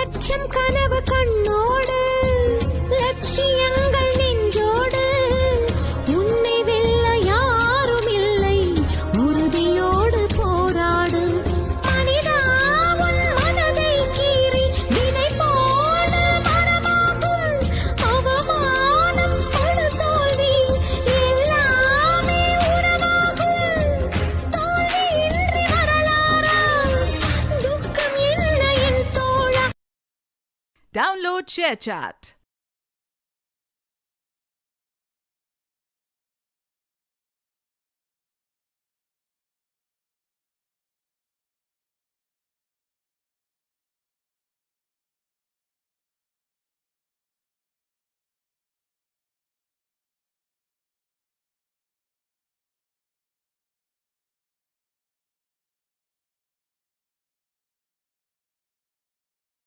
லட்சம் கனவு கண்ணோடு லட்சியங்கள் நெஞ்சோடு உன்னை வெல்ல யாரும் இல்லை உறுதியோடு போராடு மனிதா உன் மனதை கீறி விதை போல மரமாகும் அவமானம் படு தோல்வி எல்லாமே உரமாகும் தோல்வியின்றி வரலாறா துக்கம் என்ன என் தோழா. Download ShareChat.